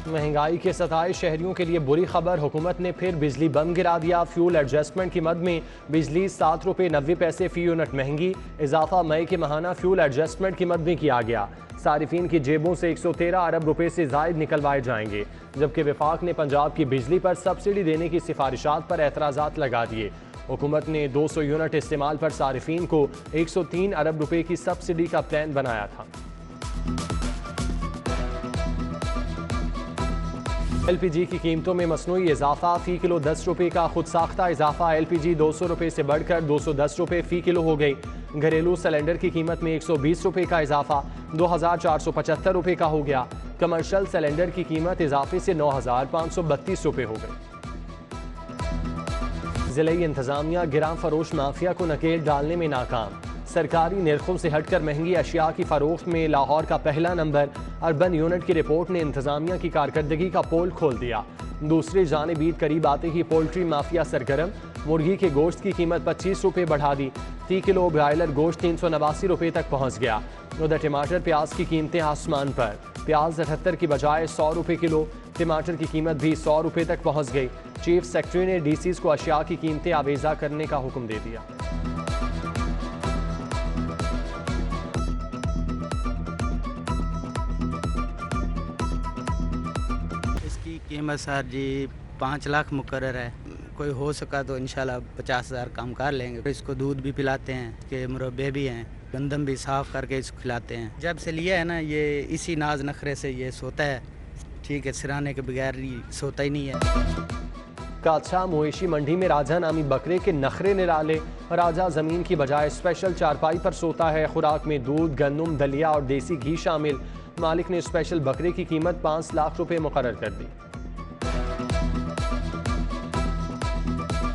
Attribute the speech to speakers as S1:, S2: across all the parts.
S1: महंगाई के सताए शहरियों के लिए बुरी खबर, हुकूमत ने फिर बिजली बम गिरा दिया। फ्यूल एडजस्टमेंट की मद में बिजली 7 रुपये 90 पैसे फी यूनिट महंगी। इजाफा मई के माहाना फ्यूल एडजस्टमेंट की मद में किया गया। सारिफिन की जेबों से 113 अरब रुपए से जायद निकलवाए जाएंगे, जबकि वफाक ने पंजाब की बिजली पर सब्सिडी देने की सिफारिशात पर एतराज़ात लगा दिए। हुकूमत ने 200 यूनिट इस्तेमाल पर सारिफिन को 103 अरब रुपए की सब्सिडी का प्लान बनाया था। LPG की कीमतों में मसनूई इजाफा, फी किलो 10 रुपये का खुद साख्ता इजाफा। LPG 200 रुपये से बढ़कर 210 रुपये फी किलो हो गई। घरेलू सिलेंडर की कीमत में 120 रुपये का इजाफा 2475 रुपये का हो गया। कमर्शियल सिलेंडर की कीमत इजाफे से 9532 रुपये हो गई। जिले इंतजामिया गिरां फरोश माफिया को नकेल डालने में नाकाम। सरकारी निर्खों से हटकर महंगी अशिया की फरोख्त में लाहौर का पहला नंबर। अर्बन यूनिट की रिपोर्ट ने इंतजामिया की कारकर्दगी का पोल खोल दिया। दूसरी जानिब ईद करीब आते ही पोल्ट्री माफिया सरगर्म। मुर्गी के गोश्त की कीमत 25 रुपये बढ़ा दी। 30 किलो ब्रायलर गोश्त 389 रुपये तक पहुँच गया। उधर टमाटर प्याज की कीमतें आसमान पर। प्याज 78 की बजाय 100 रुपये किलो। टमाटर की कीमत भी 100 रुपये तक पहुँच गई। चीफ सेक्रेटरी ने DCs को अशिया की कीमतें आवेजा करने का हुक्म दे दिया।
S2: कीमत सर जी 5 लाख मुकर्रर है। कोई हो सका तो इंशाल्लाह 50,000 कम कर लेंगे। इसको दूध भी पिलाते हैं, इसके मुरब्बे भी हैं, गंदम भी साफ़ करके इसको खिलाते हैं। जब से लिया है ना, ये इसी नाज नखरे से ये सोता है। ठीक है, सिराने के बगैर सोता ही नहीं है।
S1: काछा मवेशी मंडी में राजा नामी बकरे के नखरे निराले। राजा ज़मीन की बजाय स्पेशल चारपाई पर सोता है। खुराक में दूध, गंदम, दलिया और देसी घी शामिल। मालिक ने स्पेशल बकरे की कीमत 5 लाख रुपए मुकर्रर कर दी।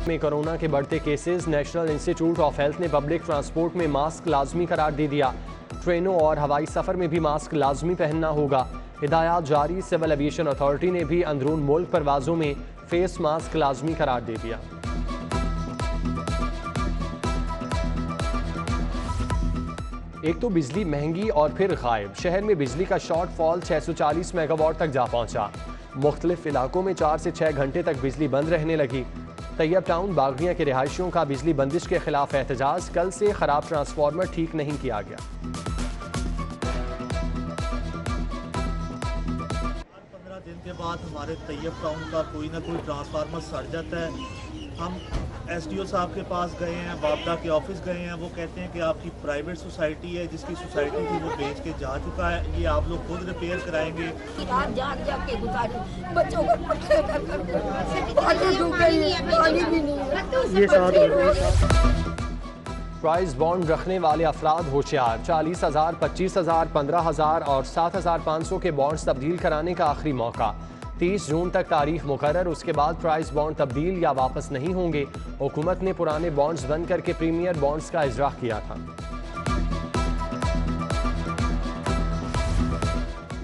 S1: में कोरोना के बढ़ते cases, national institute of health ने पब्लिक ट्रांसपोर्ट में मास्क लाजमी करार दे दिया। ट्रेनों और हवाई सफर में भी मास्क लाजमी पहनना होगा। हिदायत जारी। सिविल एविएशन अथॉरिटी ने भी अंदरून मुल्क परवाजों में फेस मास्क लाजमी करार दे दिया। एक तो बिजली महंगी और फिर गायब। शहर में बिजली का शॉर्टफॉल 640 मेगावाट तक जा पहुंचा। मुख्तलिफ इलाकों में 4 से 6 घंटे तक बिजली बंद रहने लगी। तैयब टाउन बागड़िया के रिहायशियों का बिजली बंदिश के खिलाफ एहतजाज। कल से खराब ट्रांसफार्मर ठीक नहीं किया गया।
S3: 15 दिन के बाद हमारे तैयब टाउन का कोई ना कोई ट्रांसफार्मर सड़ जाता है। हम SDO साहब के पास गए हैं, बाबदा के ऑफिस गए हैं। वो कहते हैं कि आपकी प्राइवेट सोसाइटी है, जिसकी सोसाइटी थी वो बेच के जा चुका है, ये आप लोग खुद रिपेयर कराएंगे।
S1: प्राइस बॉन्ड रखने वाले अफराद होशियार। 40,000, 25,000, 15,000 और 7,500 के बॉन्ड्स तब्दील कराने का आखिरी मौका। 30 जून तक तारीख मुकर्रर। उसके बाद प्राइस बॉन्ड तब्दील या वापस नहीं होंगे। हुकूमत ने पुराने बॉन्ड्स बंद करके प्रीमियर बॉन्ड्स का इजरा किया था।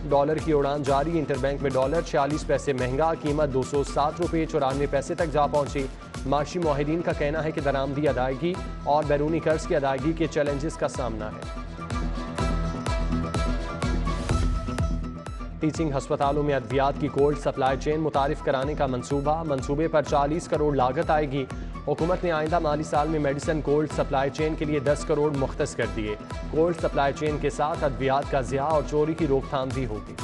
S1: डॉलर की उड़ान जारी। इंटरबैंक में डॉलर 46 पैसे महंगा, कीमत 207 रुपये 94 पैसे तक जा पहुंची। माशी मुआहिदीन का कहना है कि दरामदी अदायगी और बैरूनी कर्ज की अदायगी के चैलेंजेस का सामना है। टीचिंग हस्पतालों में अद्वियात की कोल्ड सप्लाई चेन मुतारिफ कराने का मंसूबे पर 40 करोड़ लागत आएगी। हुकूमत ने आइंदा माली साल में मेडिसिन कोल्ड सप्लाई चेन के लिए 10 करोड़ मुख्तस कर दिए। कोल्ड सप्लाई चेन के साथ अद्वियात का ज़िया और चोरी की रोकथाम भी होगी।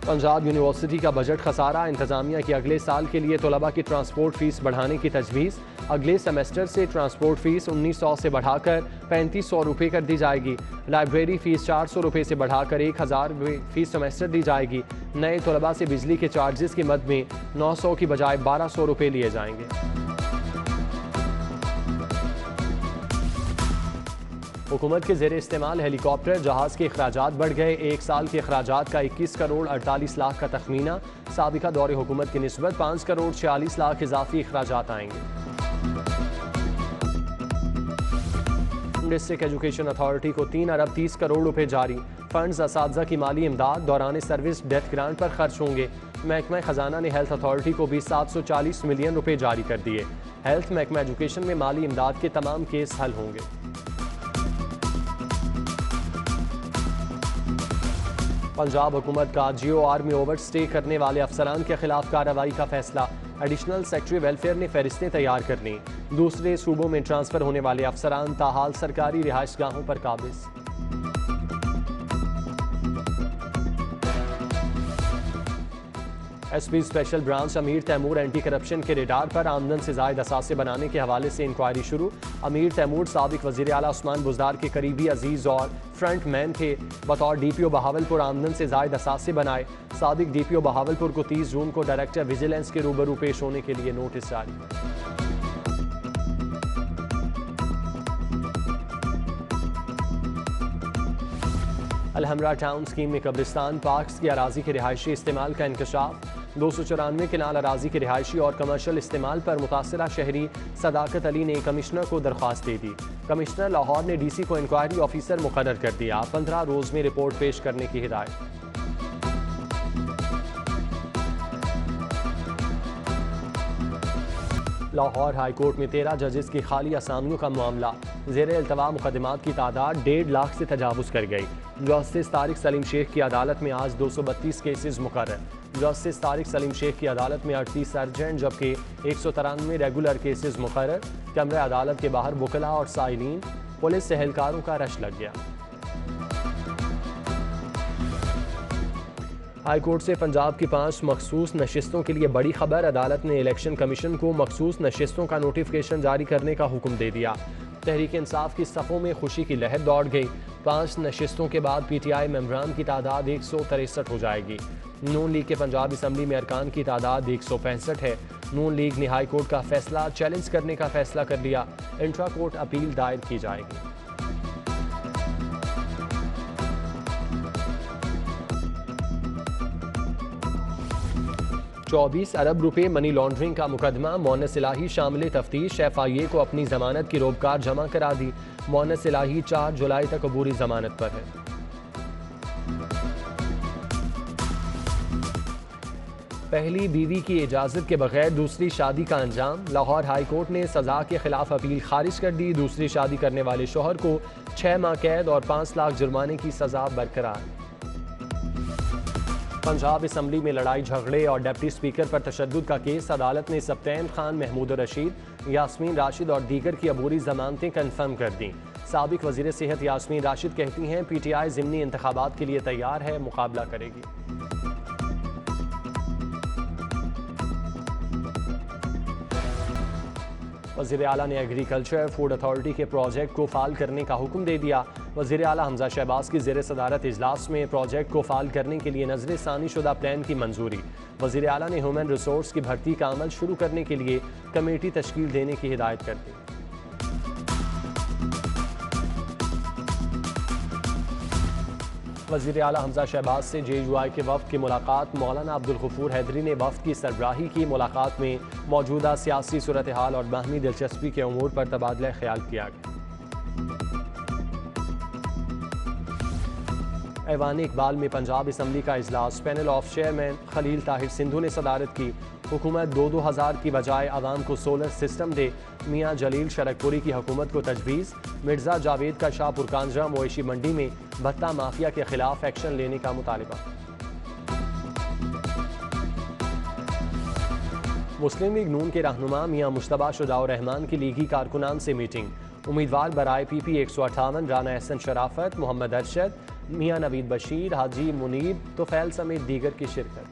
S1: पंजाब यूनिवर्सिटी का बजट खसारा। इंतजामिया की अगले साल के लिए तलबा की ट्रांसपोर्ट फीस बढ़ाने की तजवीज़। अगले सेमेस्टर से ट्रांसपोर्ट फीस 1900 से बढ़ाकर 3500 रुपये कर दी जाएगी। लाइब्रेरी फीस 400 रुपये से बढ़ाकर 1000 फीस सेमेस्टर दी जाएगी। नए तलबा से बिजली के चार्जेस की मद में 900 की बजाय 1200 रुपये लिए जाएंगे। हुकूमत के ज़ेर इस्तेमाल हेलीकॉप्टर जहाज़ के अखराजात बढ़ गए। एक साल के अखराजात का 21 करोड़ 48 लाख का तखमीना। साबिका दौरे हुकूमत की निस्बत 5 करोड़ 46 लाख इजाफी अखराजात आएंगे। डिस्ट्रिक्ट एजुकेशन अथॉरिटी को 3 अरब 30 करोड़ रुपए जारी। फंड्स असातिज़ा की माली इमदाद दौरान सर्विस डेथ ग्रांट पर खर्च होंगे। महकमा खजाना ने हेल्थ अथॉरिटी को भी 740 मिलियन रुपए जारी कर दिए। हेल्थ महकमा एजुकेशन में माली इमदाद के तमाम केस हल होंगे। पंजाब हुकूमत का GOR में ओवर स्टे करने वाले अफसरान के खिलाफ कार्रवाई का फैसला। एडिशनल सेक्रेटरी वेलफेयर ने फहरिस्तें तैयार कर ली। दूसरे सूबों में ट्रांसफर होने वाले अफसरान ताहाल सरकारी रिहाइशगाहों पर काबिज। SP स्पेशल ब्रांच अमीर तैमूर एंटी करप्शन के रेडार पर आमदन से जायद असासे बनाने के हवाले से इंक्वायरी शुरू। अमीर तैमूर साबिक वज़ीर आला उस्मान बुज़दार के करीबी अजीज और फ्रंट मैन थे। बतौर DPO बहावलपुर आमदन से जायद असासे बनाए। साबिक DPO बहावलपुर को 30 जून को डायरेक्टर विजिलेंस के रूबरू पेश होने के लिए नोटिस जारी। अलहमरा टाउन स्कीम में कब्रिस्तान पार्क्स की अराजी के रिहायशी इस्तेमाल का इंकशाफ। 294 किनाल अराजी के रिहायशी और कमर्शल इस्तेमाल पर मुतासरा शहरी सदाकत अली ने कमिश्नर को दरख्वास्त दे दी। कमिश्नर लाहौर ने DC को इंक्वायरी ऑफिसर मुकर्रर कर दिया। 15 रोज में रिपोर्ट पेश करने की हिदायत। लाहौर हाई कोर्ट में 13 जजेस की खाली असामियों का मामला। ज़ेर इल्तवा मुकदमात की तादाद 1.5 लाख से तजावुज़ कर गई। जस्टिस तारिक सलीम शेख की अदालत में आज 232 केसेस मुकर्रर। जस्टिस तारिक सलीम शेख की अदालत में 38 अर्जेंट जबकि 193 रेगुलर केसेस मुकर्रर। कमरे अदालत के बाहर वकला और साइलिन पुलिस एहलकारों का रश लग गया। हाई कोर्ट से पंजाब की 5 मखसूस नशिस्तों के लिए बड़ी खबर। अदालत ने इलेक्शन कमीशन को मखसूस नशिस्तों का नोटिफिकेशन जारी करने का हुक्म दे दिया। तहरीक इंसाफ की सफ़ों में खुशी की लहर दौड़ गई। 5 नशिस्तों के बाद PTI मेंबरान की तादाद 163 हो जाएगी। नून लीग के पंजाब असम्बली में अरकान की तादाद 165 है। नून लीग ने हाई कोर्ट का फैसला चैलेंज करने का फैसला कर लिया। इंट्रा कोर्ट अपील दायर की जाएगी। ₹24 अरब मनी लॉन्ड्रिंग का मुकदमा। मोनस इलाही शामिल तफ्तीश। FIA को अपनी जमानत की रोबकार जमा करा दी। मोनस इलाही 4 जुलाई तक अबूरी जमानत पर है। पहली बीवी की इजाजत के बगैर दूसरी शादी का अंजाम। लाहौर हाई कोर्ट ने सजा के खिलाफ अपील खारिज कर दी। दूसरी शादी करने वाले शोहर को 6 माह कैद और 5 लाख जुर्माने की सजा बरकरार। पंजाब असम्बली में लड़ाई झगड़े और डिप्टी स्पीकर पर तशद्दुद का केस। अदालत ने सब्तैन खान, महमूद रशीद, यास्मीन राशिद और दीगर की अबूरी जमानतें कन्फर्म कर दी। साबिक वजीर सेहत यास्मीन राशिद कहती हैं PTI ज़िमनी इंतखाबात के लिए तैयार है, मुकाबला करेगी। वज़ीर आला ने एग्रीकल्चर फूड अथॉरिटी के प्रोजेक्ट को फाल करने का हुक्म दे दिया। वज़ीर आला हमजा शहबाज की ज़ेर सदारत इजलास में प्रोजेक्ट को फाल करने के लिए नजर सानी शुदा प्लान की मंजूरी। वज़ीर आला ने ह्यूमन रिसोर्स की भर्ती का अमल शुरू करने के लिए कमेटी तश्कील देने की हिदायत कर दी। वज़ीर आला हमजा शहबाज से JUI के वफ़द की मुलाकात। मौलाना अब्दुल गफूर हैदरी ने वफ़द की सरबराही की। मुलाकात में मौजूदा सियासी सूरत हाल और बाहमी दिलचस्पी के अमूर पर तबादला ख्याल किया गया। ऐवान इकबाल में पंजाब असम्बली का इजलास। Panel of chairman Khalil Tahir Sindhu ने सदारत की। हुकूमत 2,000 की बजाय आवाम को सोलर सिस्टम दे। मियाँ जलील शरकपुरी की हुकूमत को तजवीज़। मिर्ज़ा जावेद का शाहपुर कांजरा मवेशी मंडी में भत्ता माफिया के खिलाफ एक्शन लेने का मुतालबा। मुस्लिम लीग नून के रहनुमा मियाँ मुश्तबा शुजाउर रहमान की लीगी कारकुनान से मीटिंग। उम्मीदवार बराए PP 158 राना एहसन शराफत, मोहम्मद अरशद, मियाँ नवीद बशीर, हाजी मुनीब तुफैल समेत दीगर की शिरकत।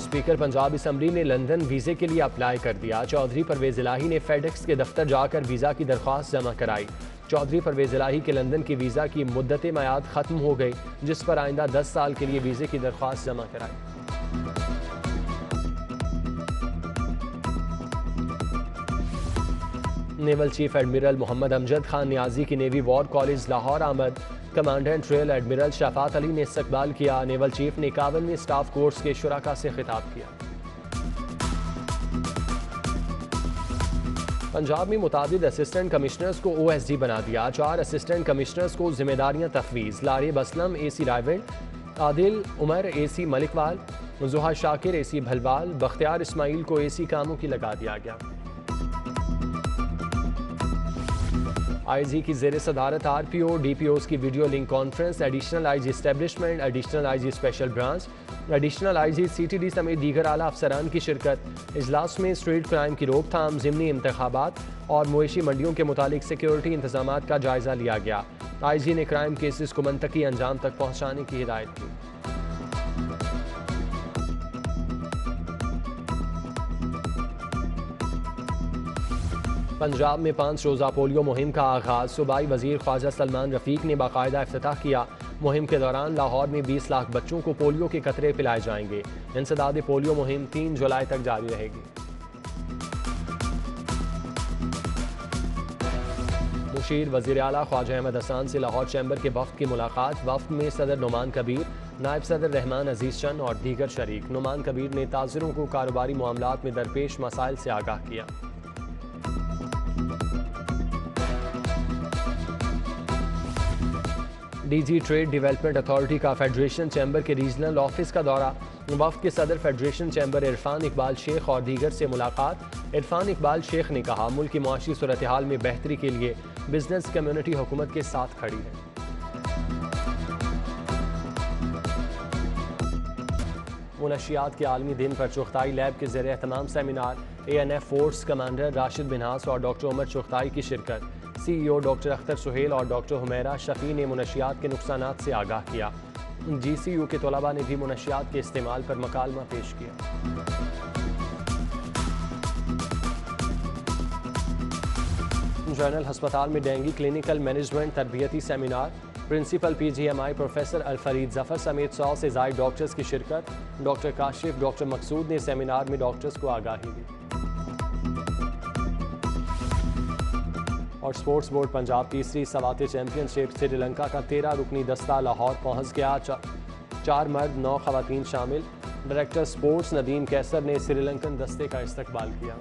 S1: स्पीकर पंजाब असम्बली ने लंदन वीज़े के लिए अप्लाई कर दिया। चौधरी परवेज़ इलाही ने फेडेक्स के दफ्तर जाकर वीज़ा की दरख्वास्त जमा कराई। चौधरी परवेज़ इलाही के लंदन की वीज़ा की मुद्दत मयाद ख़त्म हो गई, जिस पर आइंदा 10 साल के लिए वीज़े की दरख्वास्त जमा कराई। Naval chief admiral Mohammad Amjad Khan Niazi की नेवी वॉर कॉलेज लाहौर आमद। Commandant rear admiral Shafat Ali ने इस्तकबाल किया। नेवल चीफ ने 51वें स्टाफ कोर्स के शुराका से खिताब किया। पंजाब में मुताबिद असिस्टेंट कमिश्नर्स को OSD बना दिया। 4 असिस्टेंट कमिश्नर्स को जिम्मेदारियां तफवीज़। लारिब Aslam AC Raiwind, Adil Umar AC मलिकवाल, Zuha Shakir AC Bhalwal, Bakhtiyar Ismail को AC कामों की लगा दिया गया। IG की ज़ेर सदारत RPO DPOs की video link conference, additional IG establishment, additional IG special branch, additional IG CTD समेत दीगर आला अफसरान की शिरकत। इजलास में स्ट्रीट क्राइम की रोकथाम, ज़िमनी इंतखाबात और मवेशी मंडियों के मुतालिक सिक्योरिटी इंतजामात का जायज़ा लिया गया। IG ने क्राइम केसेस को मंतकी अंजाम तक पहुँचाने की हिदायत की। पंजाब में 5 रोज़ा पोलियो मुहिम का आगाज़। सूबाई वज़ीर ख्वाजा सलमान रफ़ीक ने बाकायदा इफ्तिताह किया। मुहिम के दौरान लाहौर में 20 लाख बच्चों को पोलियो के कतरे पिलाए जाएंगे। इंसदाद पोलियो मुहिम 3 जुलाई तक जारी रहेगी। मुशीर वज़ीर आला ख्वाजा अहमद हसन से लाहौर चैम्बर के वफ़द की मुलाकात। वफ़द में सदर नुमान कबीर, नायब सदर रहमान अजीज़ चंद और दीगर शरीक। नुमान कबीर ने ताजिरों को कारोबारी मामलात में दरपेश मसाइल से आगाह किया। DG ट्रेड डेवलपमेंट अथॉरिटी का फेडरेशन चैम्बर के रीजनल ऑफिस का दौरा। वफ़द के सदर फेडरेशन चैम्बर इरफान इकबाल शेख और दीगर से मुलाकात। इरफान इकबाल शेख ने कहा, मुल्क की मुआशी सूरत हाल में बेहतरी के लिए बिजनेस कम्युनिटी हुकूमत के साथ खड़ी है। मुनशियात के आलमी दिन पर चुगताई लैब के ज़ेर एहतमाम seminar. ANF force commander Rashid Binhas और डॉक्टर उमर चुगताई की शिरकत। CEO डॉक्टर अख्तर सुहेल और डॉक्टर हुमैरा शफी ने मुनशियात के नुकसानात से आगाह किया। GCU के तलबा ने भी मुनशियात के इस्तेमाल पर मकालमा पेश किया। जनरल हस्पताल में डेंगू क्लिनिकल मैनेजमेंट तरबियती seminar. Principal PGMI professor Alfareed Zafar समेत 100 से ज़ायद डॉक्टर्स की शिरकत। डॉक्टर काशिफ, डॉक्टर मकसूद ने सेमिनार में डॉक्टर्स को आगाही दी। और स्पोर्ट्स बोर्ड पंजाब तीसरी सवाते चैंपियनशिप। श्रीलंका का 13 रुकनी दस्ता लाहौर पहुंच गया। 4 मर्द 9 खवातीन शामिल। डायरेक्टर स्पोर्ट्स नदीम कैसर ने श्रीलंकन दस्ते का इस्तकबाल किया।